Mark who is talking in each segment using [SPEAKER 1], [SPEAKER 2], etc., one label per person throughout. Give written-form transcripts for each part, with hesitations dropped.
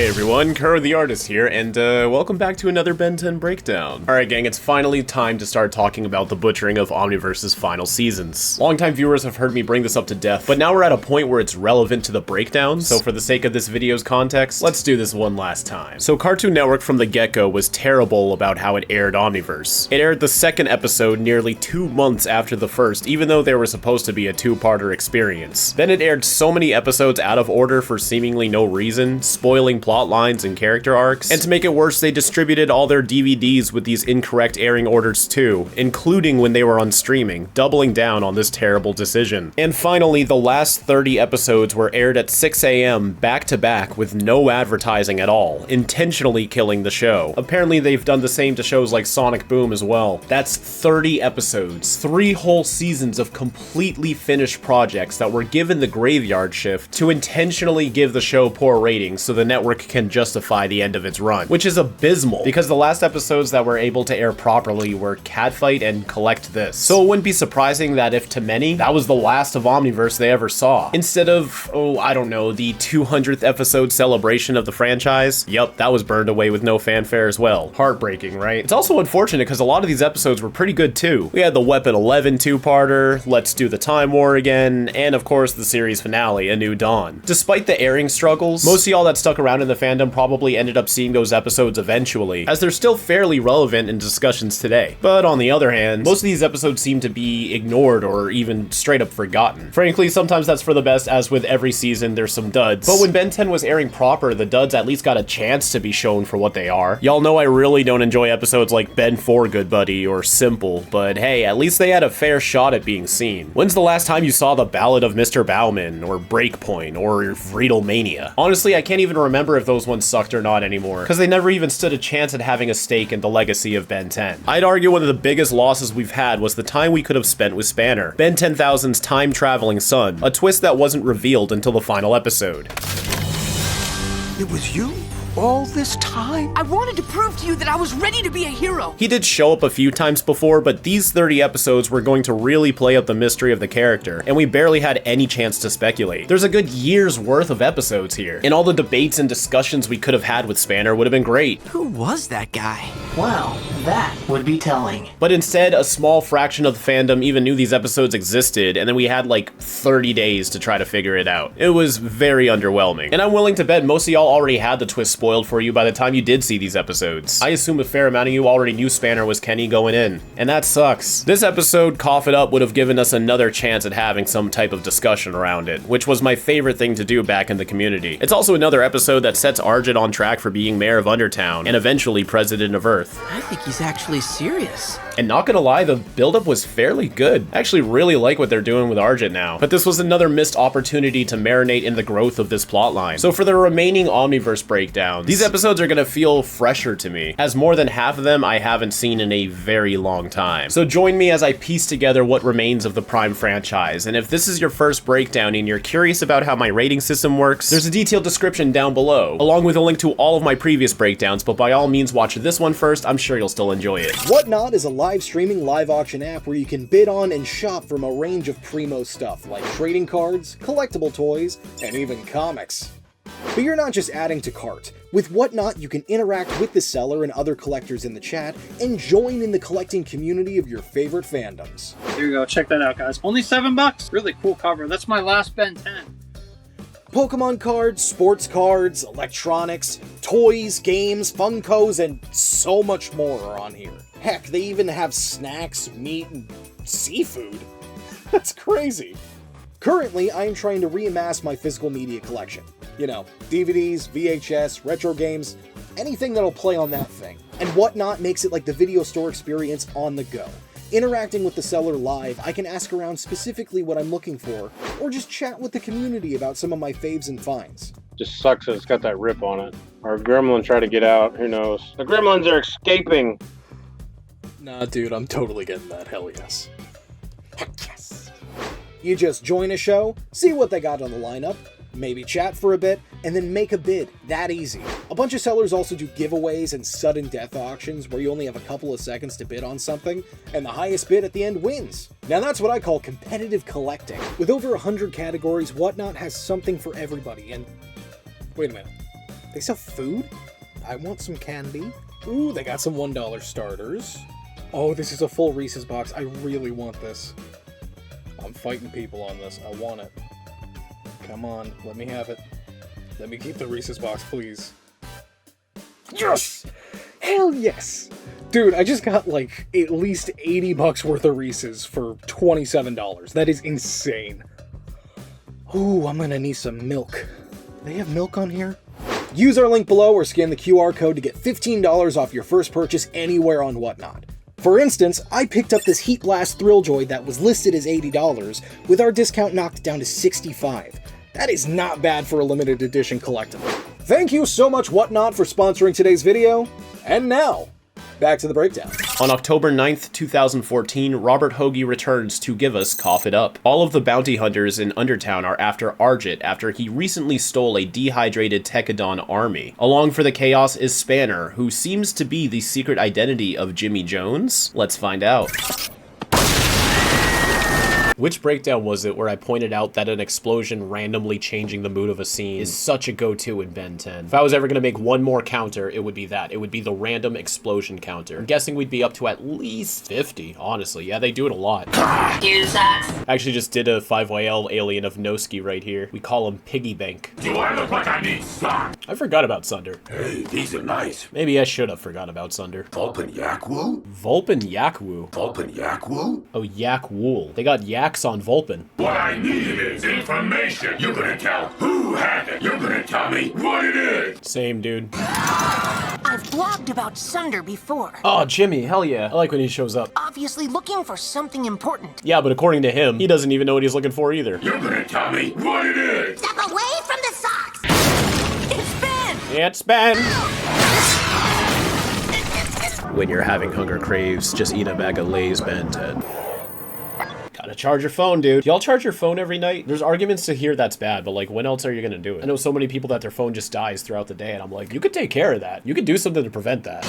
[SPEAKER 1] Hey everyone, Kuro the Artist here, and welcome back to another Ben 10 breakdown. Alright gang, it's finally time to start talking about the butchering of Omniverse's final seasons. Longtime viewers have heard me bring this up to death, but now we're at a point where it's relevant to the breakdowns, so for the sake of this video's context, let's do this one last time. So Cartoon Network from the get-go was terrible about how it aired Omniverse. It aired the second episode nearly 2 months after the first, even though they were supposed to be a two-parter experience. Then it aired so many episodes out of order for seemingly no reason, spoiling plot lines and character arcs, and to make it worse, they distributed all their DVDs with these incorrect airing orders too, including when they were on streaming, doubling down on this terrible decision. And finally, the last 30 episodes were aired at 6 AM back to back with no advertising at all, intentionally killing the show. Apparently they've done the same to shows like Sonic Boom as well. That's 30 episodes, 3 whole seasons of completely finished projects that were given the graveyard shift to intentionally give the show poor ratings so the network can justify the end of its run, which is abysmal because the last episodes that were able to air properly were Catfight and Collect This. So it wouldn't be surprising that if to many, that was the last of Omniverse they ever saw. Instead of, oh, I don't know, the 200th episode celebration of the franchise, yup, that was burned away with no fanfare as well. Heartbreaking, right? It's also unfortunate because a lot of these episodes were pretty good too. We had the Weapon 11 two-parter, Let's Do the Time War Again, and of course the series finale, A New Dawn. Despite the airing struggles, most of y'all that stuck around in the fandom probably ended up seeing those episodes eventually, as they're still fairly relevant in discussions today. But on the other hand, most of these episodes seem to be ignored or even straight up forgotten. Frankly, sometimes that's for the best, as with every season there's some duds. But when Ben 10 was airing proper, the duds at least got a chance to be shown for what they are. Y'all know I really don't enjoy episodes like Ben 4 Good Buddy or Simple, but hey, at least they had a fair shot at being seen. When's the last time you saw The Ballad of Mr. Bauman, or Breakpoint, or Vreedlemania? Honestly, I can't even remember if those ones sucked or not anymore, because they never even stood a chance at having a stake in the legacy of Ben 10. I'd argue one of the biggest losses we've had was the time we could have spent with Spanner, Ben 10,000's time-traveling son, a twist that wasn't revealed until the final episode.
[SPEAKER 2] It was you? All this time?
[SPEAKER 3] I wanted to prove to you that I was ready to be a hero.
[SPEAKER 1] He did show up a few times before, but these 30 episodes were going to really play up the mystery of the character, and we barely had any chance to speculate. There's a good year's worth of episodes here, and all the debates and discussions we could have had with Spanner would have been great.
[SPEAKER 2] Who was that guy?
[SPEAKER 4] Well, that would be telling.
[SPEAKER 1] But instead, a small fraction of the fandom even knew these episodes existed, and then we had like 30 days to try to figure it out. It was very underwhelming. And I'm willing to bet most of y'all already had the twist spoiled for you by the time you did see these episodes. I assume a fair amount of you already knew Spanner was Kenny going in, and that sucks. This episode, Cough It Up, would have given us another chance at having some type of discussion around it, which was my favorite thing to do back in the community. It's also another episode that sets Arjun on track for being mayor of Undertown, and eventually president of Earth.
[SPEAKER 2] I think he's actually serious.
[SPEAKER 1] And not gonna lie, the buildup was fairly good. I actually really like what they're doing with Arjun now. But this was another missed opportunity to marinate in the growth of this plotline. So for the remaining Omniverse breakdowns, these episodes are gonna feel fresher to me, as more than half of them I haven't seen in a very long time. So join me as I piece together what remains of the Prime franchise, and if this is your first breakdown and you're curious about how my rating system works, there's a detailed description down below, along with a link to all of my previous breakdowns, but by all means watch this one first, I'm sure you'll still enjoy it.
[SPEAKER 5] Whatnot is a live streaming live auction app where you can bid on and shop from a range of primo stuff like trading cards, collectible toys, and even comics. But you're not just adding to cart. With Whatnot, you can interact with the seller and other collectors in the chat and join in the collecting community of your favorite fandoms.
[SPEAKER 6] Here you go, check that out guys. Only $7. Really cool cover. That's my last Ben 10.
[SPEAKER 5] Pokemon cards, sports cards, electronics, toys, games, Funkos, and so much more are on here. Heck, they even have snacks, meat, and seafood. That's crazy. Currently, I am trying to reamass my physical media collection. You know, DVDs, VHS, retro games, anything that'll play on that thing. And Whatnot makes it like the video store experience on the go. Interacting with the seller live, I can ask around specifically what I'm looking for, or just chat with the community about some of my faves and finds.
[SPEAKER 7] Just sucks that it's got that rip on it. Our gremlin tried to get out, who knows. The gremlins are escaping!
[SPEAKER 5] Nah, dude, I'm totally getting that, hell yes. Heck yes! You just join a show, see what they got on the lineup, maybe chat for a bit, and then make a bid. That easy. A bunch of sellers also do giveaways and sudden death auctions where you only have a couple of seconds to bid on something, and the highest bid at the end wins. Now that's what I call competitive collecting. With over 100 categories, Whatnot has something for everybody, and... wait a minute. They sell food? I want some candy. Ooh, they got some $1 starters. Oh, this is a full Reese's box. I really want this. I'm fighting people on this. I want it. Come on, let me have it. Let me keep the Reese's box, please. Yes! Hell yes! Dude, I just got like at least $80 worth of Reese's for $27. That is insane. Ooh, I'm gonna need some milk. They have milk on here? Use our link below or scan the QR code to get $15 off your first purchase anywhere on Whatnot. For instance, I picked up this Heat Blast Thrilljoy that was listed as $80, with our discount knocked down to $65. That is not bad for a limited edition collectible. Thank you so much Whatnot for sponsoring today's video, and now, back to the breakdown.
[SPEAKER 1] On October 9th, 2014, Robert Hoagie returns to give us Cough It Up. All of the bounty hunters in Undertown are after Argit after he recently stole a dehydrated Tekadon army. Along for the chaos is Spanner, who seems to be the secret identity of Jimmy Jones. Let's find out. Which breakdown was it where I pointed out that an explosion randomly changing the mood of a scene is such a go-to in Ben 10? If I was ever going to make one more counter, it would be that. It would be the random explosion counter. I'm guessing we'd be up to at least 50, honestly. Yeah, they do it a lot. I actually just did a 5YL alien of Noski right here. We call him Piggy Bank.
[SPEAKER 8] Do I look like I need socks?
[SPEAKER 1] I forgot about Sunder.
[SPEAKER 8] Hey, these are nice.
[SPEAKER 1] Maybe I should have forgot about Sunder.
[SPEAKER 8] Vulpin yak wool?
[SPEAKER 1] Vulpin Yakwu.
[SPEAKER 8] Vulpin yak wool?
[SPEAKER 1] Oh, yak wool. They got yaks on Vulpin.
[SPEAKER 8] What I need is information. You're gonna tell who had it. You're gonna tell me what it is.
[SPEAKER 1] Same, dude.
[SPEAKER 9] I've blogged about Sunder before.
[SPEAKER 1] Oh, Jimmy, hell yeah. I like when he shows up.
[SPEAKER 9] Obviously looking for something important.
[SPEAKER 1] Yeah, but according to him, he doesn't even know what he's looking for either.
[SPEAKER 8] You're gonna tell me what it is.
[SPEAKER 9] Step away from the socks! It's Ben!
[SPEAKER 1] It's Ben! When you're having hunger craves, just eat a bag of Lay's, Ben 10. Gotta charge your phone, dude. Y'all charge your phone every night? There's arguments to hear that's bad, but like, when else are you gonna do it? I know so many people that their phone just dies throughout the day, and I'm like, you could take care of that. You could do something to prevent that.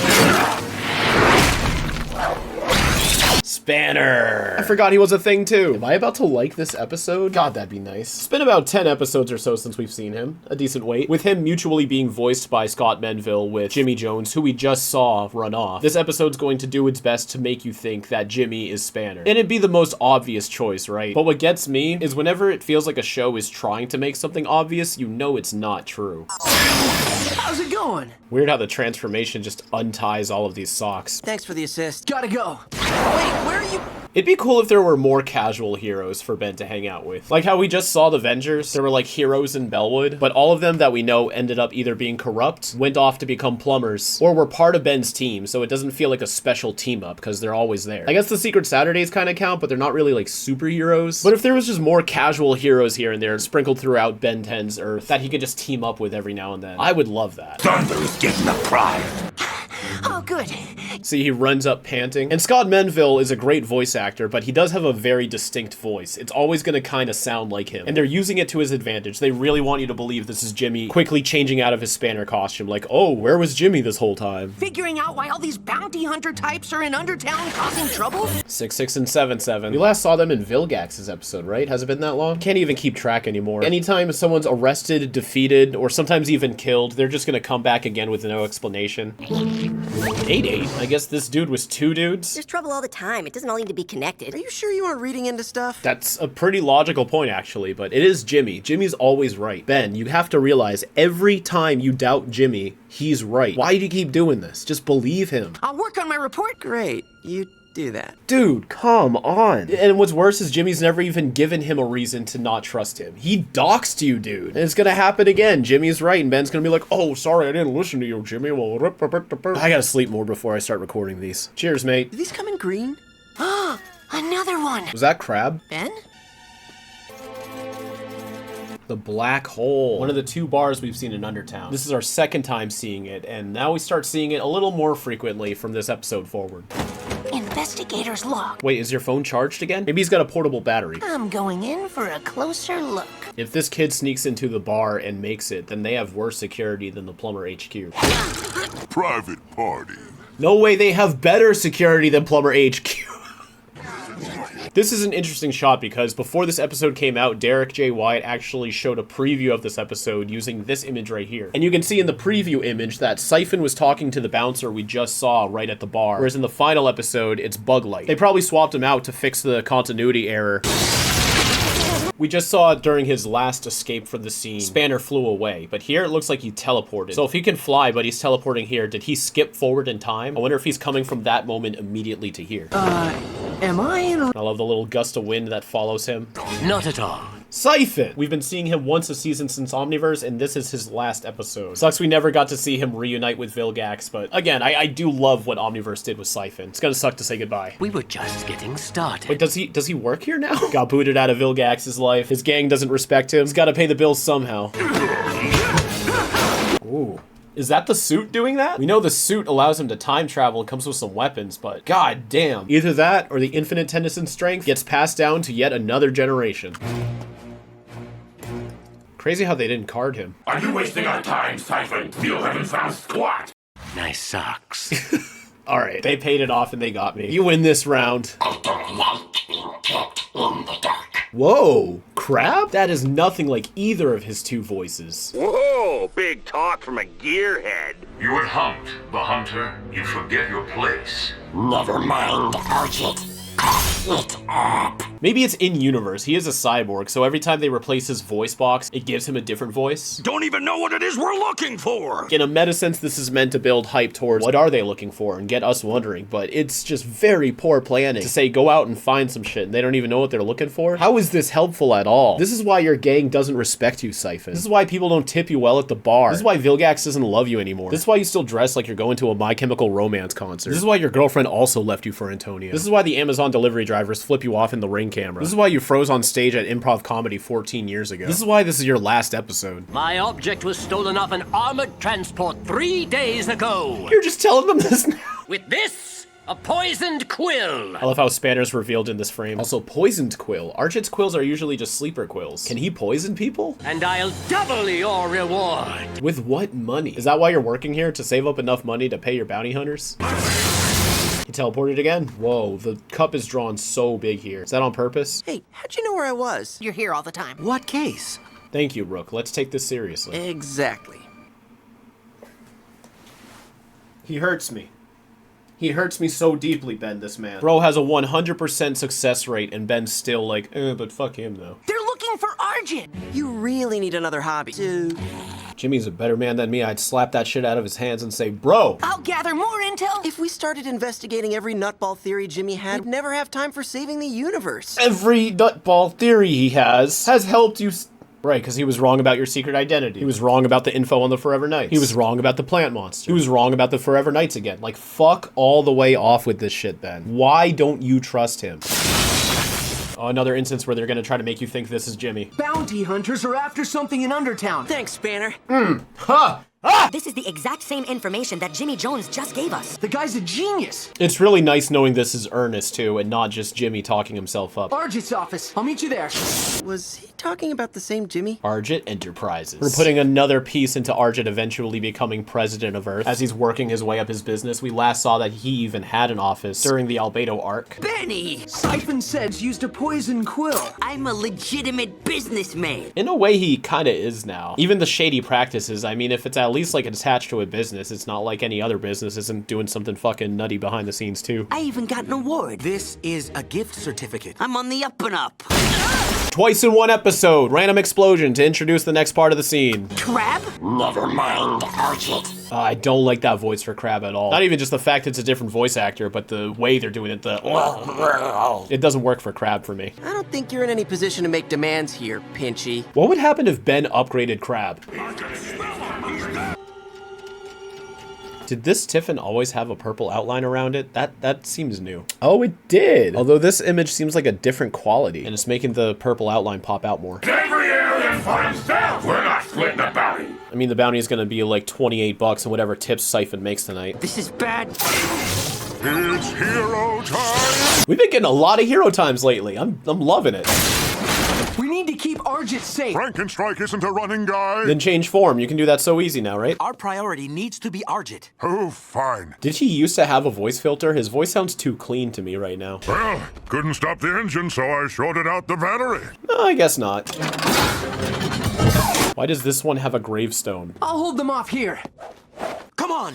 [SPEAKER 1] Spanner. I forgot he was a thing too. Am I about to like this episode? God, that'd be nice. It's been about 10 episodes or so since we've seen him. A decent wait. With him mutually being voiced by Scott Menville with Jimmy Jones, who we just saw run off. This episode's going to do its best to make you think that Jimmy is Spanner. And it'd be the most obvious choice, right? But what gets me is whenever it feels like a show is trying to make something obvious, you know it's not true.
[SPEAKER 3] How's it going?
[SPEAKER 1] Weird how the transformation just unties all of these socks.
[SPEAKER 3] Thanks for the assist. Gotta go. Wait, where are you?
[SPEAKER 1] It'd be cool if there were more casual heroes for Ben to hang out with. Like how we just saw the Vengers. There were like heroes in Bellwood, but all of them that we know ended up either being corrupt, went off to become plumbers, or were part of Ben's team, so it doesn't feel like a special team up because they're always there. I guess the Secret Saturdays kind of count, but they're not really like superheroes. But if there was just more casual heroes here and there sprinkled throughout Ben 10's Earth that he could just team up with every now and then, I would love that.
[SPEAKER 8] Thunder's getting the prize.
[SPEAKER 9] Oh, good.
[SPEAKER 1] See, he runs up panting. And Scott Menville is a great voice actor, but he does have a very distinct voice. It's always gonna kind of sound like him. And they're using it to his advantage. They really want you to believe this is Jimmy quickly changing out of his Spanner costume. Like, oh, where was Jimmy this whole time?
[SPEAKER 3] Figuring out why all these bounty hunter types are in Undertown causing trouble?
[SPEAKER 1] 6-6 and 7-7. We last saw them in Vilgax's episode, right? Has it been that long? Can't even keep track anymore. Anytime someone's arrested, defeated, or sometimes even killed, they're just gonna come back again with no explanation. 8-8? I guess this dude was two dudes?
[SPEAKER 10] There's trouble all the time. It doesn't all need to be connected.
[SPEAKER 3] Are you sure you aren't reading into stuff?
[SPEAKER 1] That's a pretty logical point, actually, but it is Jimmy. Jimmy's always right. Ben, you have to realize every time you doubt Jimmy, he's right. Why do you keep doing this? Just believe him.
[SPEAKER 3] I'll work on my report. Great. You do that.
[SPEAKER 1] Dude, come on. And what's worse is Jimmy's never even given him a reason to not trust him. He doxed you, dude. And it's gonna happen again. Jimmy's right, and Ben's gonna be like, oh, sorry, I didn't listen to you, Jimmy. Well, I gotta sleep more before I start recording these. Cheers, mate.
[SPEAKER 3] Do these come in green?
[SPEAKER 9] Ah, another one.
[SPEAKER 1] Was that crab?
[SPEAKER 3] Ben?
[SPEAKER 1] The Black Hole. One of the two bars we've seen in Undertown. This is our second time seeing it, and now we start seeing it a little more frequently from this episode forward.
[SPEAKER 9] Investigator's log.
[SPEAKER 1] Wait, is your phone charged again? Maybe he's got a portable battery.
[SPEAKER 9] I'm going in for a closer look.
[SPEAKER 1] If this kid sneaks into the bar and makes it, then they have worse security than the Plumber HQ.
[SPEAKER 8] Private party.
[SPEAKER 1] No way they have better security than Plumber HQ. This is an interesting shot because before this episode came out, Derek J. White actually showed a preview of this episode using this image right here. And you can see in the preview image that Siphon was talking to the bouncer we just saw right at the bar, whereas in the final episode, it's Bug Light. They probably swapped him out to fix the continuity error. We just saw during his last escape from the scene, Spanner flew away, but here it looks like he teleported. So if he can fly, but he's teleporting here, did he skip forward in time? I wonder if he's coming from that moment immediately to here.
[SPEAKER 3] Am I in?
[SPEAKER 1] I love the little gust of wind that follows him.
[SPEAKER 3] Not at all.
[SPEAKER 1] Siphon! We've been seeing him once a season since Omniverse, and this is his last episode. Sucks we never got to see him reunite with Vilgax, but again, I do love what Omniverse did with Siphon. It's gonna suck to say goodbye.
[SPEAKER 3] We were just getting started.
[SPEAKER 1] Wait, does he work here now? Got booted out of Vilgax's life. His gang doesn't respect him. He's gotta pay the bills somehow. Ooh. Is that the suit doing that? We know the suit allows him to time travel and comes with some weapons, but god damn. Either that or the infinite Tennyson strength gets passed down to yet another generation. Crazy how they didn't card him.
[SPEAKER 8] Are you wasting our time, Siphon? You haven't found squat.
[SPEAKER 3] Nice socks.
[SPEAKER 1] Alright, they paid it off and they got me. You win this round.
[SPEAKER 8] I don't like being kept in the dark.
[SPEAKER 1] Whoa, Crab? That is nothing like either of his two voices.
[SPEAKER 11] Whoa, big talk from a gearhead.
[SPEAKER 8] You would hunt the hunter. You forget your place.
[SPEAKER 11] Never mind, Archit. It up.
[SPEAKER 1] Maybe it's in universe. He is a cyborg, so every time they replace his voice box, it gives him a different voice.
[SPEAKER 11] Don't even know what it is we're looking for.
[SPEAKER 1] In a meta sense, this is meant to build hype towards what are they looking for and get us wondering, but it's just very poor planning to say go out and find some shit and they don't even know what they're looking for. How is this helpful at all? This is why your gang doesn't respect you, Siphon. This is why people don't tip you well at the bar. This is why Vilgax doesn't love you anymore. This is why you still dress like you're going to a My Chemical Romance concert. This is why your girlfriend also left you for Antonio. This is why the Amazon delivery drivers flip you off in the Ring camera. This is why you froze on stage at Improv Comedy 14 years ago. This is why this is your last episode.
[SPEAKER 3] My object was stolen off an armored transport 3 days ago.
[SPEAKER 1] You're just telling them this now.
[SPEAKER 3] With this, a poisoned quill.
[SPEAKER 1] I love how Spanner's revealed in this frame. Also, poisoned quill. Archit's quills are usually just sleeper quills. Can he poison people?
[SPEAKER 3] And I'll double your reward.
[SPEAKER 1] With what money? Is that why you're working here? To save up enough money to pay your bounty hunters? He teleported again? Whoa, the cup is drawn so big here. Is that on purpose?
[SPEAKER 12] Hey, how'd you know where I was?
[SPEAKER 9] You're here all the time.
[SPEAKER 12] What case?
[SPEAKER 1] Thank you, Rook. Let's take this seriously.
[SPEAKER 12] Exactly.
[SPEAKER 1] He hurts me. He hurts me so deeply, Ben, this man. Bro has a 100% success rate, and Ben's still like, but fuck him, though.
[SPEAKER 9] They're looking for Arjun.
[SPEAKER 12] You really need another hobby. Dude.
[SPEAKER 1] Jimmy's a better man than me. I'd slap that shit out of his hands and say, bro.
[SPEAKER 9] I'll gather more intel.
[SPEAKER 12] If we started investigating every nutball theory Jimmy had, we'd never have time for saving the universe.
[SPEAKER 1] Every nutball theory he has helped you... Right, because he was wrong about your secret identity. He was wrong about the info on the Forever Knights. He was wrong about the plant monster. He was wrong about the Forever Knights again. Like, fuck all the way off with this shit, Ben. Why don't you trust him? Oh, another instance where they're gonna try to make you think this is Jimmy.
[SPEAKER 3] Bounty hunters are after something in Undertown.
[SPEAKER 12] Thanks, Spanner.
[SPEAKER 1] Ha! Ah!
[SPEAKER 10] This is the exact same information that Jimmy Jones just gave us.
[SPEAKER 3] The guy's a genius.
[SPEAKER 1] It's really nice knowing this is Ernest, too, and not just Jimmy talking himself up.
[SPEAKER 3] Arjit's office. I'll meet you there.
[SPEAKER 12] Was he talking about the same Jimmy?
[SPEAKER 1] Arjit Enterprises. We're putting another piece into Arjit eventually becoming president of Earth. As he's working his way up his business, we last saw that he even had an office during the Albedo arc.
[SPEAKER 9] Benny!
[SPEAKER 3] Siphon Says used a poison quill.
[SPEAKER 9] I'm a legitimate businessman.
[SPEAKER 1] In a way, he kinda is now. Even the shady practices, I mean, if it's at least like attached to a business, it's not like any other business isn't doing something fucking nutty behind the scenes too.
[SPEAKER 9] I even got an award.
[SPEAKER 12] This is a gift certificate.
[SPEAKER 9] I'm on the up and up.
[SPEAKER 1] Twice in one episode, random explosion to introduce the next part of the scene.
[SPEAKER 9] Crab?
[SPEAKER 11] Never mind, Archit.
[SPEAKER 1] I don't like that voice for Crab at all. Not even just the fact it's a different voice actor, but the way they're doing it, it doesn't work for Crab for me.
[SPEAKER 12] I don't think you're in any position to make demands here, Pinchy.
[SPEAKER 1] What would happen if Ben upgraded Crab? Did this Tiffin always have a purple outline around it? That seems new. Oh, it did. Although this image seems like a different quality, and it's making the purple outline pop out more.
[SPEAKER 8] Every alien for himself. We're not splitting the bounty.
[SPEAKER 1] I mean, the bounty is gonna be like 28 bucks and whatever tips Siphon makes tonight.
[SPEAKER 9] This is bad.
[SPEAKER 8] It's hero time.
[SPEAKER 1] We've been getting a lot of hero times lately. I'm loving it.
[SPEAKER 3] We
[SPEAKER 13] need to keep Arjit safe.
[SPEAKER 14] Frankenstrike isn't a running guy.
[SPEAKER 1] Then change form. You can do that so easy now, right?
[SPEAKER 13] Our priority needs to be Arjit.
[SPEAKER 14] Oh, fine.
[SPEAKER 1] Did he used to have a voice filter? His voice sounds too clean to me right now.
[SPEAKER 14] Well, couldn't stop the engine, so I shorted out the battery.
[SPEAKER 1] No, I guess not. Why does this one have a gravestone?
[SPEAKER 13] I'll hold them off here.
[SPEAKER 11] Come on.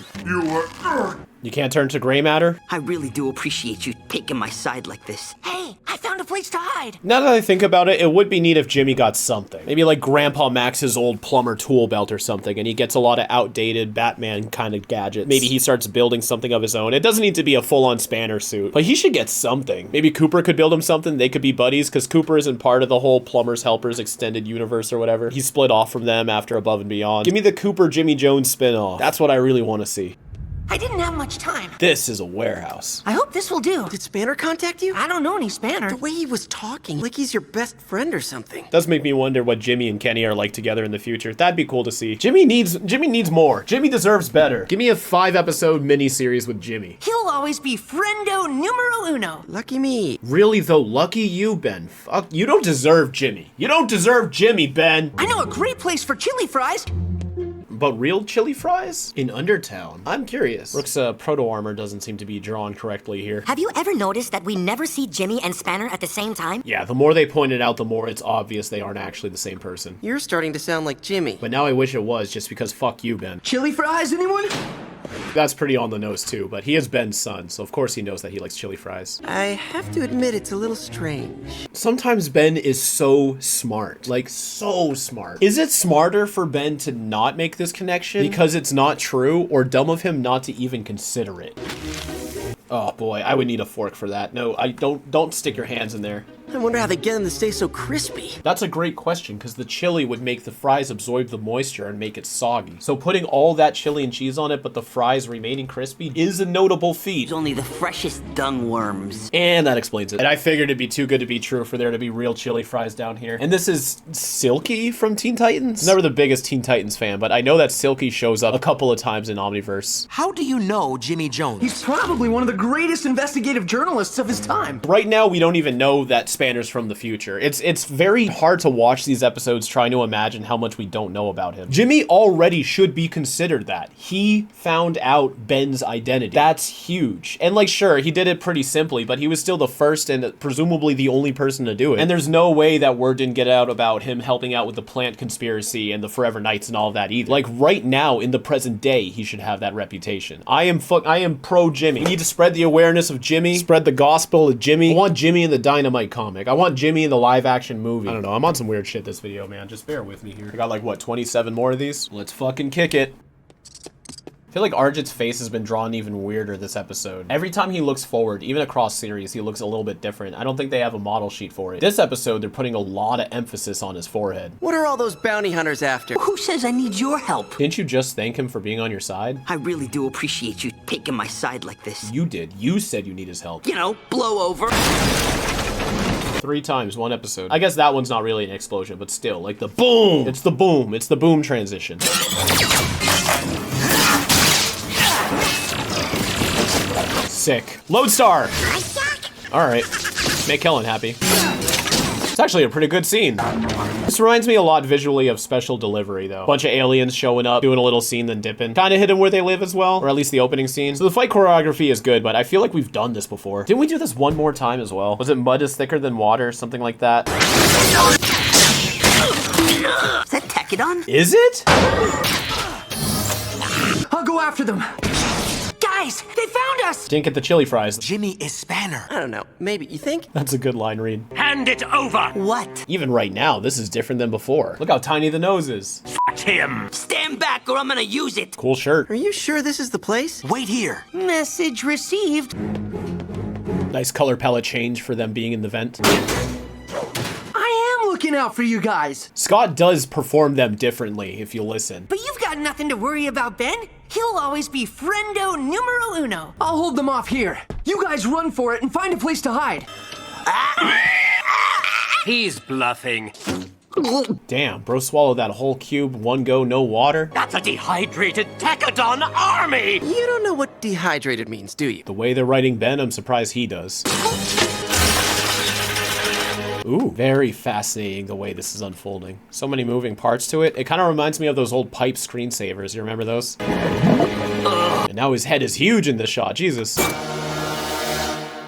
[SPEAKER 1] You can't turn to gray matter?
[SPEAKER 4] I really do appreciate you taking my side like this.
[SPEAKER 9] Hey, I found a place to hide.
[SPEAKER 1] Now that I think about it, it would be neat if Jimmy got something. Maybe like Grandpa Max's old plumber tool belt or something, and he gets a lot of outdated Batman kind of gadgets. Maybe he starts building something of his own. It doesn't need to be a full-on spanner suit, but he should get something. Maybe Cooper could build him something. They could be buddies, because Cooper isn't part of the whole Plumbers Helpers extended universe or whatever. He split off from them after Above and Beyond. Give me the Cooper Jimmy Jones spin-off. That's what I really want to see.
[SPEAKER 9] I didn't have much time.
[SPEAKER 1] This is a warehouse.
[SPEAKER 9] I hope this will do.
[SPEAKER 12] Did Spanner contact you?
[SPEAKER 9] I don't know any Spanner.
[SPEAKER 12] The way he was talking, like he's your best friend or something.
[SPEAKER 1] Does make me wonder what Jimmy and Kenny are like together in the future. That'd be cool to see. Jimmy needs more. Jimmy deserves better. Give me a 5-episode miniseries with Jimmy.
[SPEAKER 9] He'll always be friendo numero uno.
[SPEAKER 12] Lucky me.
[SPEAKER 1] Really though, lucky you, Ben. Fuck, you don't deserve Jimmy. You don't deserve Jimmy, Ben.
[SPEAKER 9] I know a great place for chili fries.
[SPEAKER 1] But real chili fries? In Undertown? I'm curious. Rook's proto-armor doesn't seem to be drawn correctly here.
[SPEAKER 10] Have you ever noticed that we never see Jimmy and Spanner at the same time?
[SPEAKER 1] Yeah, the more they point it out, the more it's obvious they aren't actually the same person.
[SPEAKER 12] You're starting to sound like Jimmy.
[SPEAKER 1] But now I wish it was, just because fuck you, Ben.
[SPEAKER 13] Chili fries, anyone?
[SPEAKER 1] That's pretty on the nose too, but he is Ben's son, so of course he knows that he likes chili fries.
[SPEAKER 12] I have to admit it's a little strange.
[SPEAKER 1] Sometimes Ben is so smart, like so smart. Is it smarter for Ben to not make this connection because it's not true, or dumb of him not to even consider it? Oh boy, I would need a fork for that. No, I don't stick your hands in there.
[SPEAKER 12] I wonder how they get them to stay so crispy.
[SPEAKER 1] That's a great question, because the chili would make the fries absorb the moisture and make it soggy. So putting all that chili and cheese on it, but the fries remaining crispy, is a notable feat.
[SPEAKER 4] It's only the freshest dung worms.
[SPEAKER 1] And that explains it. And I figured it'd be too good to be true for there to be real chili fries down here. And this is Silky from Teen Titans? Never the biggest Teen Titans fan, but I know that Silky shows up a couple of times in Omniverse.
[SPEAKER 13] How do you know Jimmy Jones? He's probably one of the greatest investigative journalists of his time.
[SPEAKER 1] Right now, we don't even know that Spanner's from the future. It's very hard to watch these episodes trying to imagine how much we don't know about him. Jimmy already should be considered that. He found out Ben's identity. That's huge. And like, sure, he did it pretty simply, but he was still the first and presumably the only person to do it. And there's no way that word didn't get out about him helping out with the plant conspiracy and the Forever Knights and all of that either. Like right now, in the present day, he should have that reputation. I am pro Jimmy. We need to spread the awareness of Jimmy, spread the gospel of Jimmy. I want Jimmy in the Dynamite comic. I want Jimmy in the live action movie. I don't know, I'm on some weird shit this video, man. Just bear with me here. I got like, what, 27 more of these? Let's fucking kick it. I feel like Arjit's face has been drawn even weirder this episode. Every time he looks forward, even across series, he looks a little bit different. I don't think they have a model sheet for it. This episode, they're putting a lot of emphasis on his forehead.
[SPEAKER 12] What are all those bounty hunters after?
[SPEAKER 4] Who says I need your help?
[SPEAKER 1] Didn't you just thank him for being on your side?
[SPEAKER 4] I really do appreciate you taking my side like this.
[SPEAKER 1] You did. You said you need his help.
[SPEAKER 4] You know, blow over.
[SPEAKER 1] 3 times, 1 episode. I guess that one's not really an explosion, but still, like the boom! It's the boom. It's the boom transition. Sick. Lodestar! Alright. Make Helen happy. It's actually a pretty good scene. This reminds me a lot visually of Special Delivery, though. Bunch of aliens showing up, doing a little scene, then dipping. Kinda hidden where they live as well, or at least the opening scene. So the fight choreography is good, but I feel like we've done this before. Didn't we do this one more time as well? Was it mud is thicker than water, something like that?
[SPEAKER 4] Is that Tekadon?
[SPEAKER 1] Is it?
[SPEAKER 13] I'll go after them.
[SPEAKER 9] Guys, they found us!
[SPEAKER 1] Didn't get the chili fries.
[SPEAKER 13] Jimmy is Spanner.
[SPEAKER 12] I don't know. Maybe. You think?
[SPEAKER 1] That's a good line read.
[SPEAKER 3] Hand it over!
[SPEAKER 4] What?
[SPEAKER 1] Even right now, this is different than before. Look how tiny the nose is.
[SPEAKER 3] F him!
[SPEAKER 4] Stand back or I'm gonna use it!
[SPEAKER 1] Cool shirt.
[SPEAKER 12] Are you sure this is the place?
[SPEAKER 13] Wait here.
[SPEAKER 9] Message received.
[SPEAKER 1] Nice color palette change for them being in the vent.
[SPEAKER 13] I am looking out for you guys.
[SPEAKER 1] Scott does perform them differently, if you listen.
[SPEAKER 9] But you've got nothing to worry about, Ben. He'll always be friendo numero uno.
[SPEAKER 13] I'll hold them off here. You guys run for it and find a place to hide.
[SPEAKER 3] He's bluffing.
[SPEAKER 1] Damn, bro swallowed that whole cube, one go, no water.
[SPEAKER 3] That's a dehydrated Tekadon army!
[SPEAKER 12] You don't know what dehydrated means, do you?
[SPEAKER 1] The way they're writing Ben, I'm surprised he does. Ooh, very fascinating the way this is unfolding. So many moving parts to it. It kind of reminds me of those old pipe screensavers. You remember those? And now his head is huge in this shot. Jesus.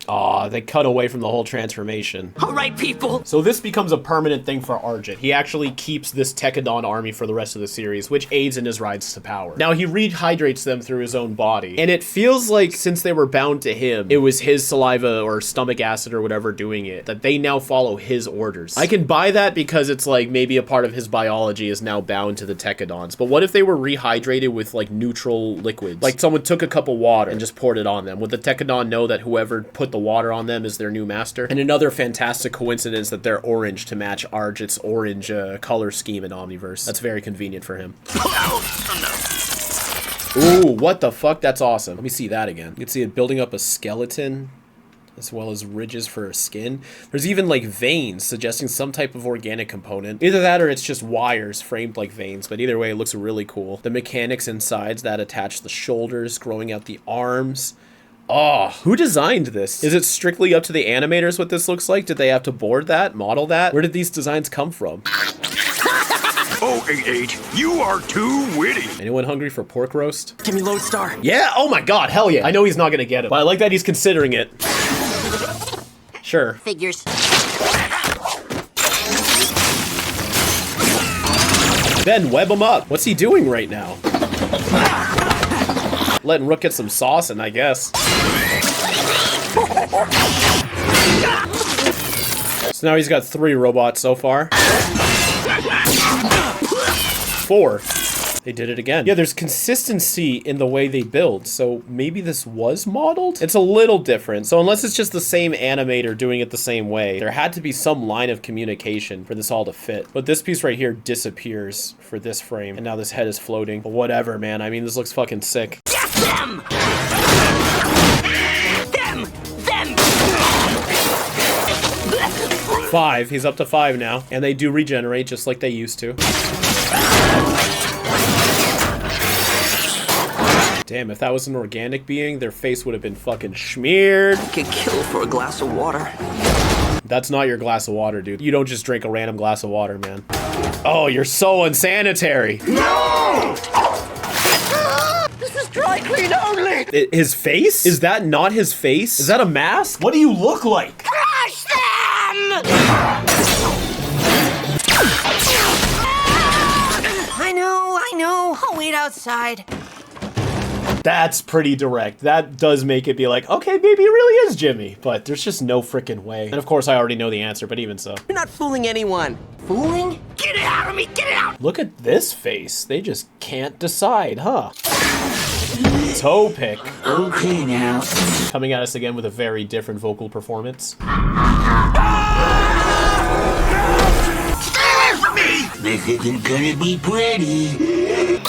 [SPEAKER 1] Aw, they cut away from the whole transformation.
[SPEAKER 4] All right, people.
[SPEAKER 1] So this becomes a permanent thing for Argit. He actually keeps this Tekadon army for the rest of the series, which aids in his rise to power. Now, he rehydrates them through his own body, and it feels like since they were bound to him, it was his saliva or stomach acid or whatever doing it, that they now follow his orders. I can buy that because it's like maybe a part of his biology is now bound to the Tekadons, but what if they were rehydrated with like neutral liquids? Like someone took a cup of water and just poured it on them. Would the Tekadon know that whoever put the water on them is their new master? And another fantastic coincidence that they're orange to match Argit's orange color scheme in Omniverse. That's very convenient for him. Ooh, what the fuck? That's awesome. Let me see that again. You can see it building up a skeleton as well as ridges for her skin. There's even like veins suggesting some type of organic component. Either that or it's just wires framed like veins, but either way it looks really cool. The mechanics inside that attach the shoulders, growing out the arms. Oh, who designed this? Is it strictly up to the animators what this looks like? Did they have to board that, model that? Where did these designs come from?
[SPEAKER 11] Oh, 88, you are too witty.
[SPEAKER 1] Anyone hungry for pork roast?
[SPEAKER 12] Give me Lodestar.
[SPEAKER 1] Yeah, oh my god, hell yeah. I know he's not gonna get it, but I like that he's considering it. Sure.
[SPEAKER 10] Figures.
[SPEAKER 1] Ben, web him up. What's he doing right now? Letting Rook get some sauce in, I guess. So now he's got 3 robots so far. 4. They did it again. Yeah, there's consistency in the way they build, so maybe this was modeled? It's a little different, so unless it's just the same animator doing it the same way, there had to be some line of communication for this all to fit. But this piece right here disappears for this frame, and now this head is floating. But whatever, man. I mean, this looks fucking sick.
[SPEAKER 4] Them! Them!
[SPEAKER 1] 5. He's up to 5 now, and they do regenerate just like they used to. Damn, if that was an organic being, their face would have been fucking smeared.
[SPEAKER 4] Could kill for a glass of water.
[SPEAKER 1] That's not your glass of water, dude. You don't just drink a random glass of water, man. Oh, you're so unsanitary.
[SPEAKER 11] No!
[SPEAKER 9] This is dry clean only!
[SPEAKER 1] His face? Is that not his face? Is that a mask? What do you look like?
[SPEAKER 9] Crush them! I know. I'll wait outside.
[SPEAKER 1] That's pretty direct. That does make it be like, okay, maybe it really is Jimmy, but there's just no freaking way. And of course, I already know the answer, but even so.
[SPEAKER 12] You're not fooling anyone.
[SPEAKER 9] Fooling?
[SPEAKER 4] Get it out of me! Get it out!
[SPEAKER 1] Look at this face. They just can't decide, huh? Toe pick.
[SPEAKER 11] Okay now.
[SPEAKER 1] Coming at us again with a very different vocal performance.
[SPEAKER 11] Stay away from me! This isn't gonna be pretty.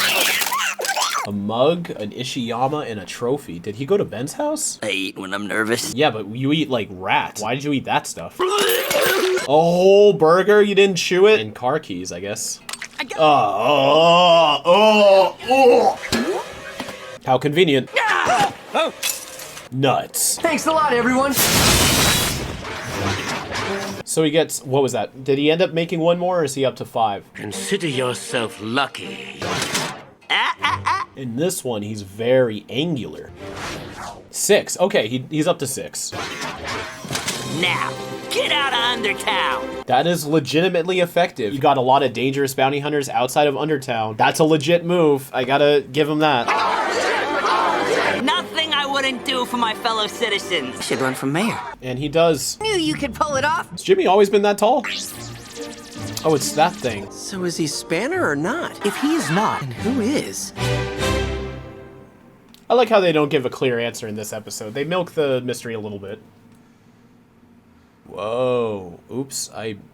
[SPEAKER 1] A mug, an Ishiyama, and a trophy. Did he go to Ben's house?
[SPEAKER 4] I eat when I'm nervous.
[SPEAKER 1] Yeah, but you eat like rats. Why did you eat that stuff? A whole burger? You didn't chew it? And car keys, I guess. How convenient.
[SPEAKER 12] Oh.
[SPEAKER 1] Nuts.
[SPEAKER 13] Thanks a lot, everyone.
[SPEAKER 1] So he gets, what was that? Did he end up making 1 more, or is he up to 5?
[SPEAKER 3] Consider yourself lucky.
[SPEAKER 1] In this one, he's very angular. 6. Okay, he's up to 6.
[SPEAKER 4] Now, get out of Undertown!
[SPEAKER 1] That is legitimately effective. You got a lot of dangerous bounty hunters outside of Undertown. That's a legit move. I gotta give him that.
[SPEAKER 4] Nothing I wouldn't do for my fellow citizens. I should run for mayor.
[SPEAKER 1] And he does.
[SPEAKER 9] Knew you could pull it off.
[SPEAKER 1] Has Jimmy always been that tall? Oh, it's that thing.
[SPEAKER 12] So is he Spanner or not? If he is not, then who is?
[SPEAKER 1] I like how they don't give a clear answer in this episode. They milk the mystery a little bit. Whoa. Oops.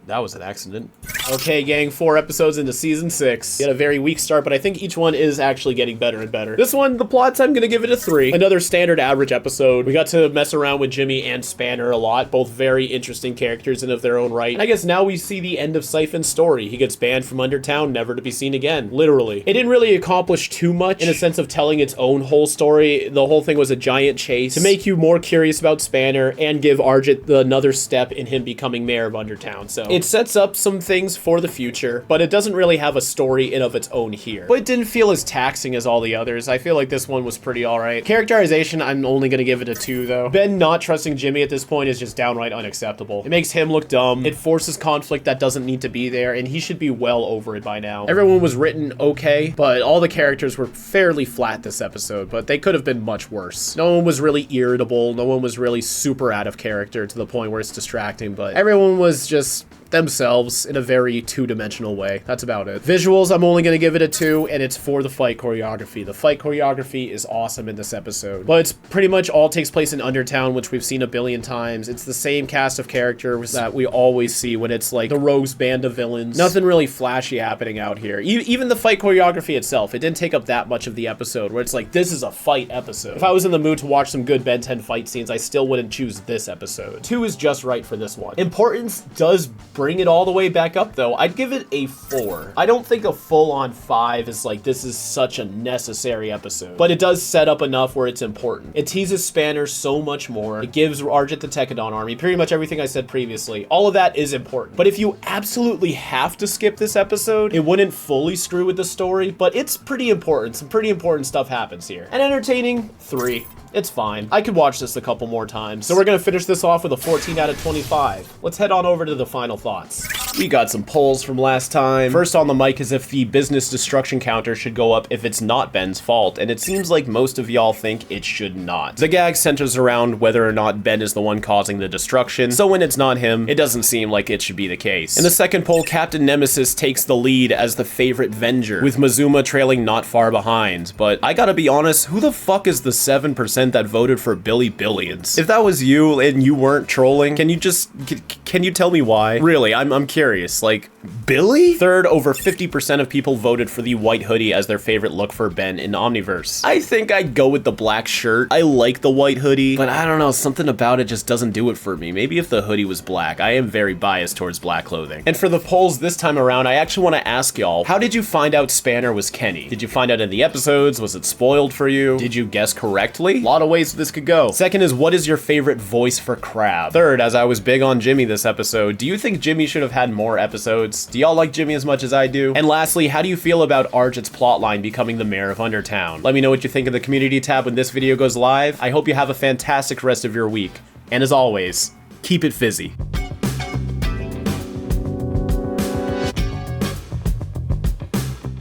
[SPEAKER 1] That was an accident. Okay, gang, 4 episodes into season 6. We had a very weak start, but I think each one is actually getting better and better. This one, the plots, I'm gonna give it a 3. Another standard average episode. We got to mess around with Jimmy and Spanner a lot, both very interesting characters in of their own right. And I guess now we see the end of Siphon's story. He gets banned from Undertown, never to be seen again. Literally. It didn't really accomplish too much in a sense of telling its own whole story. The whole thing was a giant chase to make you more curious about Spanner and give Argit another step step in him becoming mayor of Undertown. So it sets up some things for the future, but it doesn't really have a story in of its own here. But it didn't feel as taxing as all the others. I feel like this one was pretty alright. Characterization, I'm only gonna give it a 2 though. Ben not trusting Jimmy at this point is just downright unacceptable. It makes him look dumb. It forces conflict that doesn't need to be there, and he should be well over it by now. Everyone was written okay, but all the characters were fairly flat this episode, but they could have been much worse. No one was really irritable. No one was really super out of character to the point where it's distracting, but everyone was just themselves in a very two-dimensional way. That's about it. Visuals, I'm only gonna give it a 2, and it's for the fight choreography. The fight choreography is awesome in this episode, but it's pretty much all takes place in Undertown, which we've seen a billion times. It's the same cast of characters that we always see when it's like the rogues band of villains. Nothing really flashy happening out here. Even the fight choreography itself, it didn't take up that much of the episode, where it's like, this is a fight episode. If I was in the mood to watch some good Ben 10 fight scenes, I still wouldn't choose this episode. 2 is just right for this one. Importance does bring it all the way back up though. I'd give it a 4. I don't think a full-on 5 is like, this is such a necessary episode, but it does set up enough where it's important. It teases Spanner so much more. It gives Argent the Tekadon army, pretty much everything I said previously. All of that is important. But if you absolutely have to skip this episode, it wouldn't fully screw with the story, but it's pretty important. Some pretty important stuff happens here. And entertaining, 3. It's fine. I could watch this a couple more times. So we're gonna finish this off with a 14 out of 25. Let's head on over to the final thoughts. We got some polls from last time. First on the mic is if the business destruction counter should go up if it's not Ben's fault, and it seems like most of y'all think it should not. The gag centers around whether or not Ben is the one causing the destruction, so when it's not him, it doesn't seem like it should be the case. In the second poll, Captain Nemesis takes the lead as the favorite Venger, with Mazuma trailing not far behind. But I gotta be honest, who the fuck is the 7% that voted for Billy Billions? If that was you and you weren't trolling, can you tell me why? Really, I'm curious. Like, Billy? Third, over 50% of people voted for the white hoodie as their favorite look for Ben in Omniverse. I think I'd go with the black shirt. I like the white hoodie, but I don't know, something about it just doesn't do it for me. Maybe if the hoodie was black. I am very biased towards black clothing. And for the polls this time around, I actually want to ask y'all, how did you find out Spanner was Kenny? Did you find out in the episodes? Was it spoiled for you? Did you guess correctly? A lot of ways this could go. Second is, what is your favorite voice for Crab? Third, as I was big on Jimmy this episode, do you think Jimmy should have had more episodes? Do y'all like Jimmy as much as I do? And lastly, how do you feel about Argent's plotline becoming the mayor of Undertown? Let me know what you think in the community tab when this video goes live. I hope you have a fantastic rest of your week. And as always, keep it fizzy.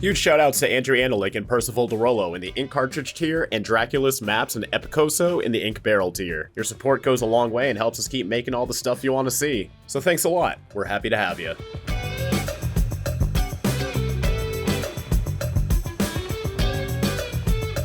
[SPEAKER 1] Huge shoutouts to Andrew Analik and Percival DeRollo in the ink cartridge tier, and Draculus Maps and Epicoso in the ink barrel tier. Your support goes a long way and helps us keep making all the stuff you want to see. So thanks a lot. We're happy to have you.